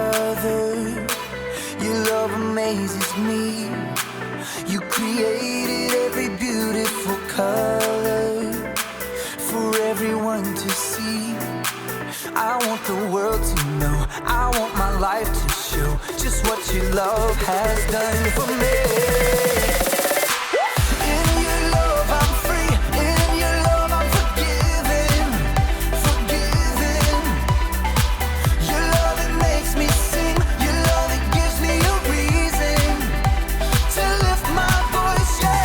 other. Your love amazes me. You created every beautiful color for everyone to see. I want the world to know, I want my life to show just what your love has done for me. In your love I'm free, in your love I'm forgiven, forgiven. Your love it makes me sing, your love it gives me a reason to lift my voice, yeah.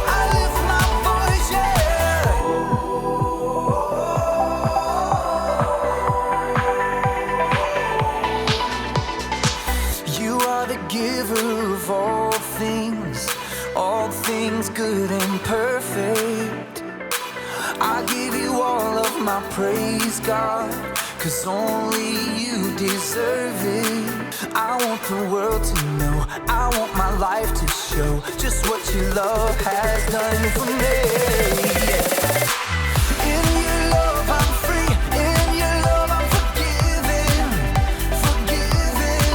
I lift my voice, yeah. You are the giver of all things good and perfect. I give you all of my praise, God, 'cause only you deserve it. I want the world to know, I want my life to show just what your love has done for me. In your love I'm free, in your love I'm forgiven, forgiven.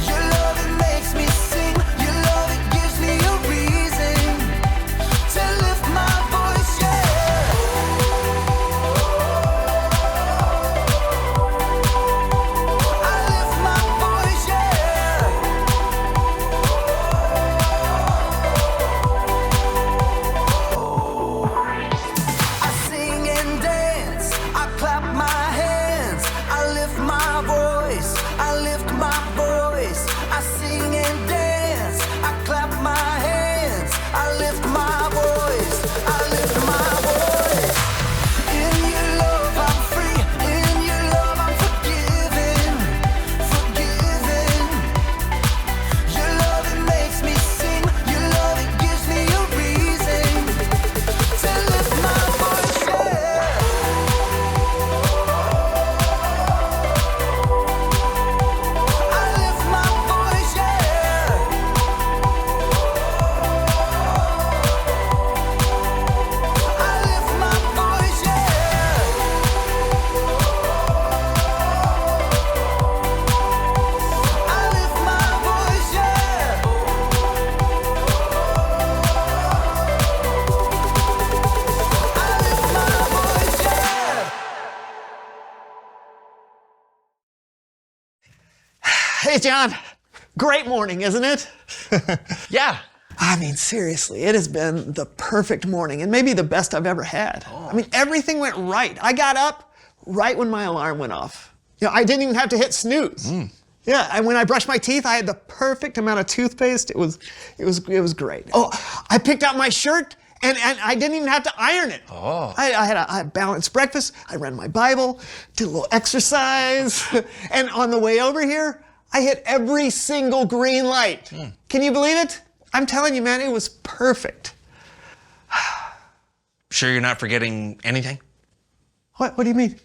Your love it makes me sing, your love it gives me a reason to lift my voice, yeah. I lift my voice, yeah. I sing and dance, I clap my hands, I lift my voice, I lift my voice. I sing and dance, I clap my hands, I lift my voice, I lift my voice. In your love I'm free, in your love I'm forgiven, forgiven. Your love it makes me sing, your love it gives me a reason to lift my voice, yeah. I lift my voice, yeah. I lift my voice, yeah. I lift my voice, yeah. I lift my voice, yeah. Hey, John. Great morning, isn't it? Yeah. I mean, seriously, it has been the perfect morning and maybe the best I've ever had. I mean, everything went right. I got up right when my alarm went off. You know, I didn't even have to hit snooze. Yeah, and when I brushed my teeth, I had the perfect amount of toothpaste. It was great. Oh, I picked out my shirt and I didn't even have to iron it. Oh. I had a balanced breakfast. I read my Bible, did a little exercise, and on the way over here, I hit every single green light. Can you believe it? I'm telling you, man, it was perfect. Sure you're not forgetting anything? What do you mean?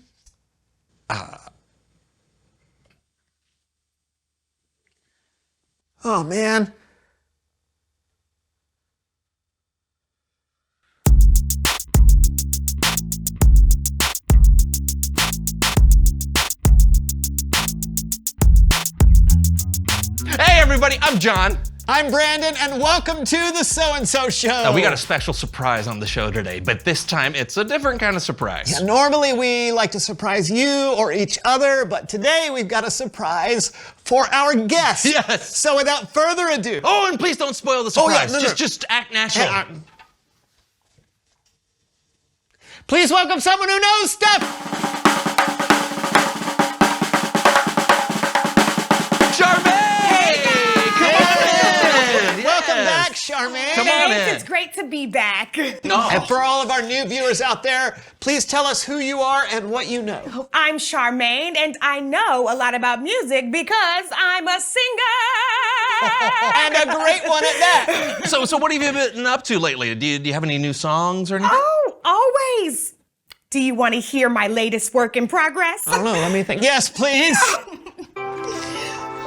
Oh, man. Hey everybody, I'm John. I'm Brandon, and welcome to the So-and-So Show. We got a special surprise on the show today, but this time it's a different kind of surprise. Yeah, normally we like to surprise you or each other, but today we've got a surprise for our guests. Yes. So without further ado. Oh, and please don't spoil the surprise. no. Just act natural. Please welcome someone who knows stuff. Welcome back, Charmaine. Come on in. It's great to be back. And for all of our new viewers out there, please tell us who you are and what you know. I'm Charmaine, and I know a lot about music because I'm a singer. And a great one at that. So what have you been up to lately? Do you have any new songs or anything? Oh, always. Do you want to hear my latest work in progress? I don't know, let me think. Yes, please.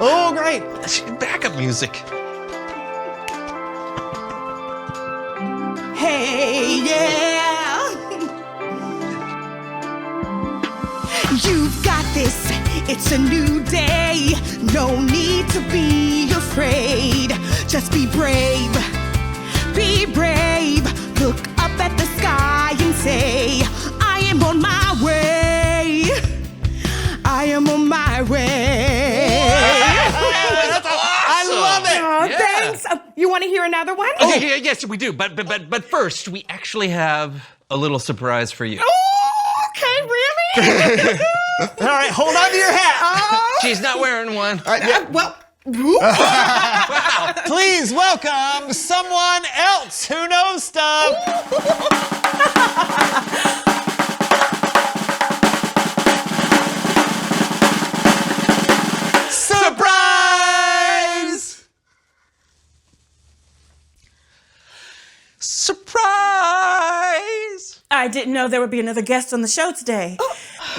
Oh, great. Backup music. Hey, yeah. You've got this, it's a new day. No need to be afraid. Just be brave, be brave. Look up at the sky and say, I am on my way. I am on my way. That's awesome. I love it. Oh, Yeah. thanks. You want to hear another one? Okay, yes, we do. But first, we actually have a little surprise for you. Oh, okay, really? All right, hold on to your hat. Oh, She's not wearing one. well, Please welcome someone else who knows stuff. Surprise! Surprise! I didn't know there would be another guest on the show today.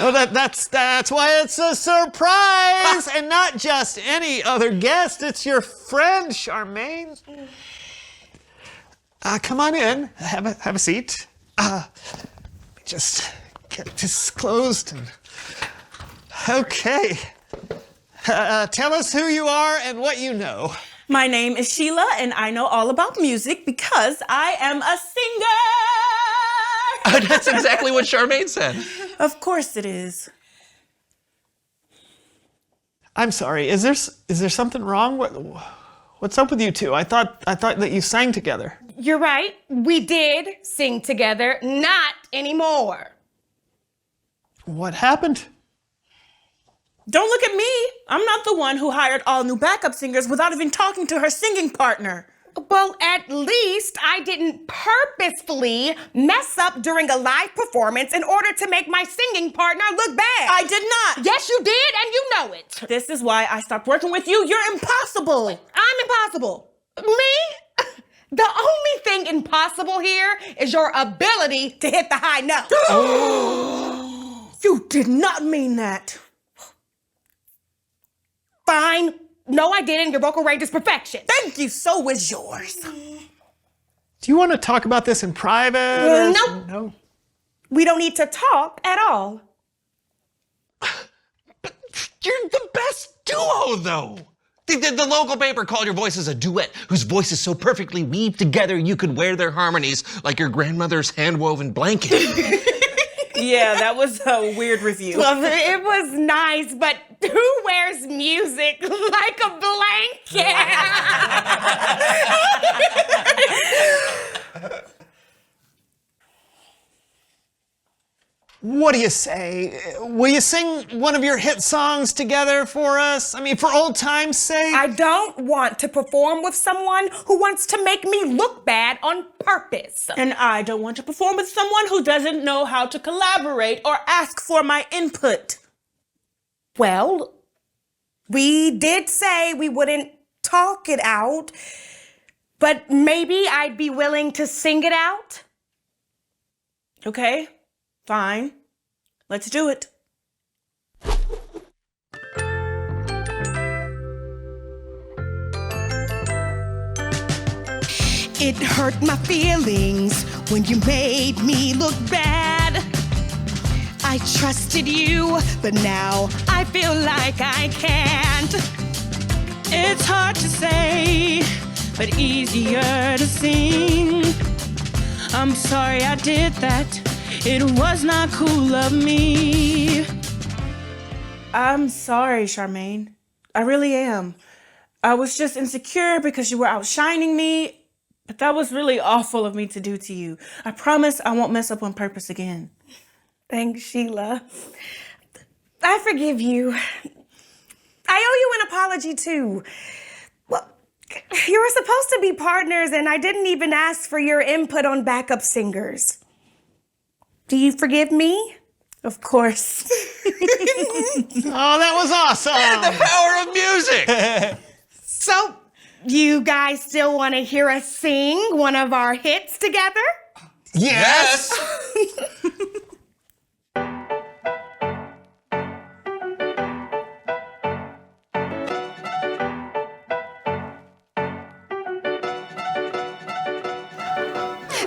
No, that's why it's a surprise, and not just any other guest. It's your friend, Charmaine. Come on in. Have a seat. Just get this closed. Okay. Tell us who you are and what you know. My name is Sheila, and I know all about music because I am a singer. That's exactly what Charmaine said. Of course it is. I'm sorry. Is there something wrong? What's up with you two? I thought that you sang together. You're right. We did sing together. Not anymore. What happened? Don't look at me. I'm not the one who hired all new backup singers without even talking to her singing partner. Well, at least I didn't purposefully mess up during a live performance in order to make my singing partner look bad. I did not. Yes, you did, and you know it. This is why I stopped working with you. You're impossible. I'm impossible. Me? The only thing impossible here is your ability to hit the high note. You did not mean that. Fine. No, I didn't. Your vocal range is perfection. Thank you. So is yours. Do you want to talk about this in private? Or Nope. No. We don't need to talk at all. But you're the best duo, though. The local paper called your voices a duet whose voices so perfectly weave together you could wear their harmonies like your grandmother's hand-woven blanket. Yeah, that was a weird review. Well, it was nice, but who wears music like a blanket? What do you say? Will you sing one of your hit songs together for us? I mean, for old time's sake? I don't want to perform with someone who wants to make me look bad on purpose. And I don't want to perform with someone who doesn't know how to collaborate or ask for my input. Well, we did say we wouldn't talk it out, but maybe I'd be willing to sing it out. Okay, fine. Let's do it. It hurt my feelings when you made me look bad. I trusted you, but now I feel like I can't. It's hard to say, but easier to sing. I'm sorry I did that. It was not cool of me. I'm sorry, Charmaine. I really am. I was just insecure because you were outshining me. But that was really awful of me to do to you. I promise I won't mess up on purpose again. Thanks, Sheila. I forgive you. I owe you an apology, too. Well, you were supposed to be partners, and I didn't even ask for your input on backup singers. Do you forgive me? Of course. Oh, that was awesome! The power of music! So, you guys still want to hear us sing one of our hits together? Yes!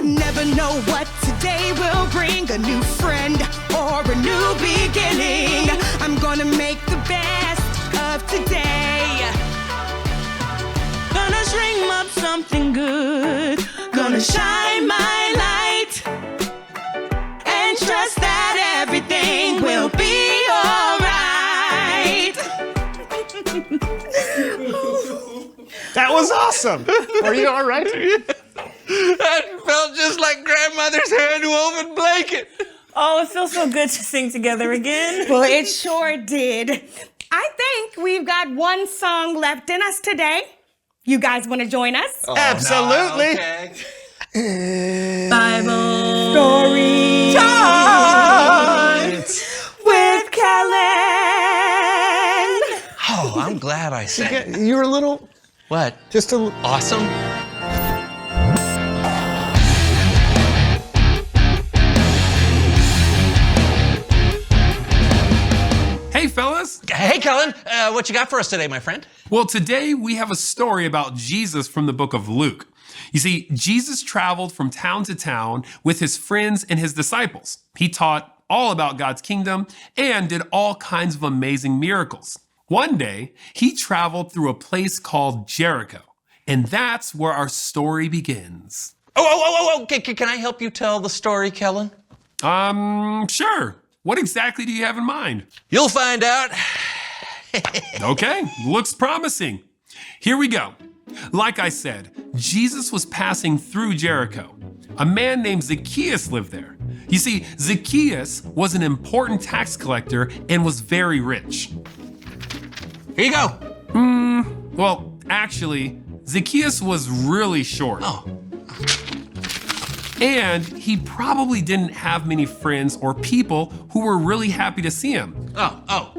Never know what today will bring, a new friend or for a new beginning. I'm gonna make the best of today. Gonna dream up something good. Gonna shine my light and trust that everything will be alright. That was awesome. Are you all right? That felt just like grandmother's hand-woven blanket. Oh, it feels so good to sing together again. Well, it sure did. I think we've got one song left in us today. You guys want to join us? Absolutely. Okay. Bible Story Time. with Kellen. Oh, I'm glad I sang. You were a little, What? just a Awesome? Hey, fellas. Hey, Kellen. What you got for us today, my friend? Well, today we have a story about Jesus from the book of Luke. You see, Jesus traveled from town to town with his friends and his disciples. He taught all about God's kingdom and did all kinds of amazing miracles. One day, he traveled through a place called Jericho, and that's where our story begins. Okay, can I help you tell the story, Kellen? Sure. What exactly do you have in mind? You'll find out. Okay, looks promising. Here we go. Like I said, Jesus was passing through Jericho. A man named Zacchaeus lived there. You see, Zacchaeus was an important tax collector and was very rich. Here you go. Well, actually, Zacchaeus was really short. Oh. And he probably didn't have many friends or people who were really happy to see him. Oh.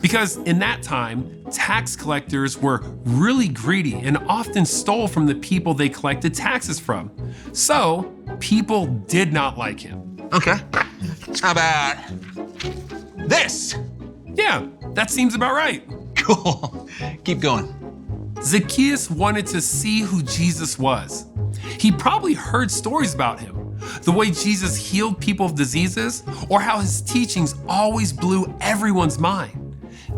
Because in that time, tax collectors were really greedy and often stole from the people they collected taxes from. So, people did not like him. Okay. How about this? Yeah, that seems about right. Cool. Keep going. Zacchaeus wanted to see who Jesus was. He probably heard stories about him, the way Jesus healed people of diseases, or how his teachings always blew everyone's mind.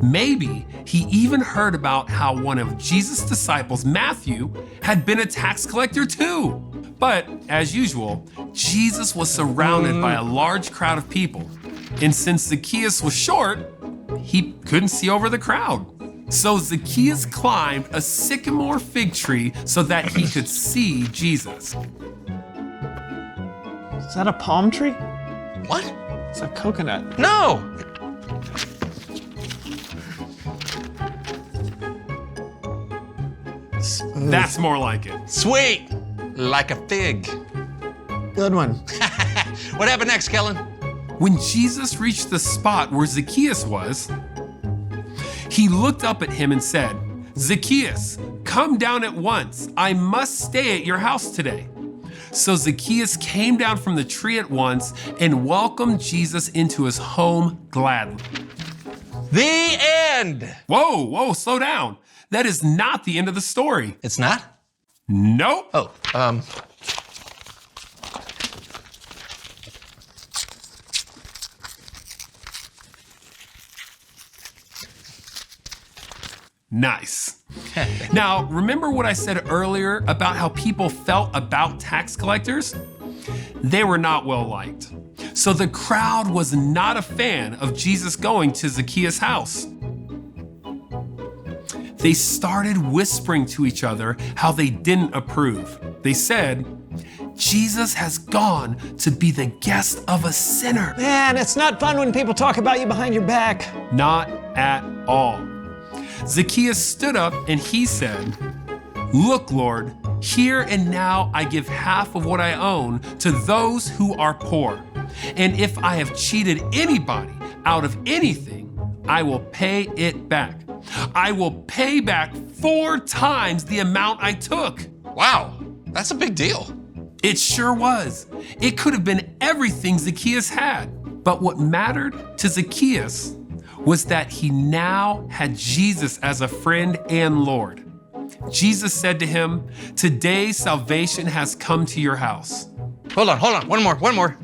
Maybe he even heard about how one of Jesus' disciples, Matthew, had been a tax collector too. But as usual, Jesus was surrounded by a large crowd of people. And since Zacchaeus was short, he couldn't see over the crowd. So Zacchaeus climbed a sycamore fig tree so that he could see Jesus. Is that a palm tree? What? It's a coconut. No. That's more like it. Sweet. Like a fig. Good one. What happened next, Kellen? When Jesus reached the spot where Zacchaeus was, he looked up at him and said, "Zacchaeus, come down at once. I must stay at your house today." So Zacchaeus came down from the tree at once and welcomed Jesus into his home gladly. The end. Whoa, slow down. That is not the end of the story. It's not? Nope. Oh, Nice. Now, remember what I said earlier about how people felt about tax collectors? They were not well liked. So the crowd was not a fan of Jesus going to Zacchaeus' house. They started whispering to each other how they didn't approve. They said, "Jesus has gone to be the guest of a sinner." Man, it's not fun when people talk about you behind your back. Not at all. Zacchaeus stood up and he said, "Look, Lord, here and now I give half of what I own to those who are poor. And if I have cheated anybody out of anything, I will pay it back. I will pay back 4 times the amount I took." wow. That's a big deal. It sure was. It could have been everything Zacchaeus had. But what mattered to Zacchaeus was that he now had Jesus as a friend and Lord. Jesus said to him, "Today salvation has come to your house." Hold on. One more.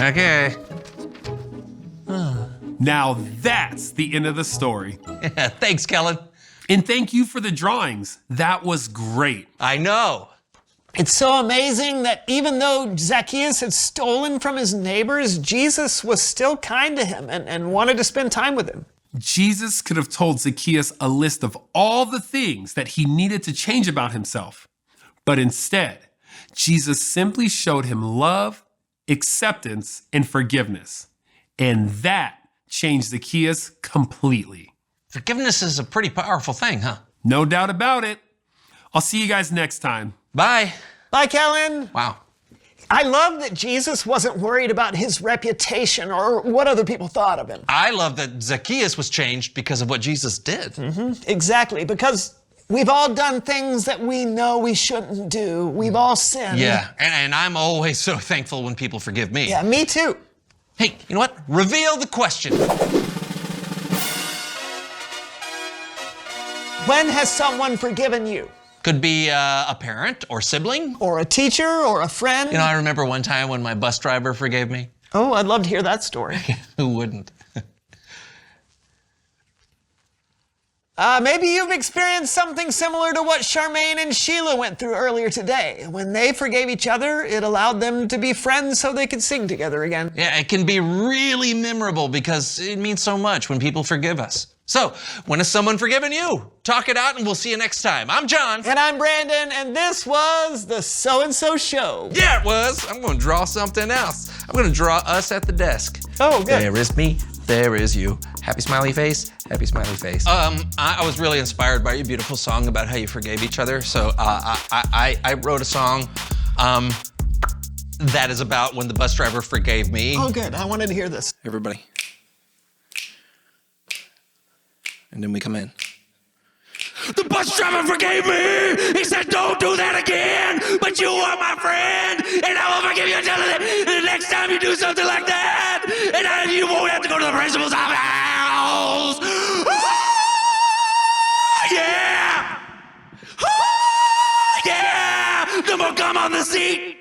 Okay. Now that's the end of the story. Thanks, Kellen. And thank you for the drawings. That was great. I know. It's so amazing that even though Zacchaeus had stolen from his neighbors, Jesus was still kind to him and wanted to spend time with him. Jesus could have told Zacchaeus a list of all the things that he needed to change about himself. But instead, Jesus simply showed him love, acceptance, and forgiveness. And that changed Zacchaeus completely. Forgiveness is a pretty powerful thing, huh? No doubt about it. I'll see you guys next time. Bye. Bye, Kellen. Wow. I love that Jesus wasn't worried about his reputation or what other people thought of him. I love that Zacchaeus was changed because of what Jesus did. Exactly, because we've all done things that we know we shouldn't do. We've all sinned. Yeah, and I'm always so thankful when people forgive me. Yeah, me too. Hey, you know what? Reveal the question. When has someone forgiven you? Could be a parent or sibling. Or a teacher or a friend? You know, I remember one time when my bus driver forgave me. Oh, I'd love to hear that story. Who wouldn't? Maybe you've experienced something similar to what Charmaine and Sheila went through earlier today. When they forgave each other, it allowed them to be friends so they could sing together again. Yeah, it can be really memorable because it means so much when people forgive us. So, when has someone forgiven you? Talk it out and we'll see you next time. I'm John. And I'm Brandon, and this was the So-and-So Show. Yeah, it was. I'm going to draw something else. I'm going to draw us at the desk. Oh, good. There is me. There is you. Happy smiley face. Happy smiley face. I was really inspired by your beautiful song about how you forgave each other. So I wrote a song that is about when the bus driver forgave me. Oh, good. I wanted to hear this. Everybody. And then we come in. The bus driver forgave me! He said, don't do that again! But you are my friend! And I will forgive you until the next time you do something like that! And then you won't have to go to the principal's house! Yeah! Yeah! No more gum on the seat!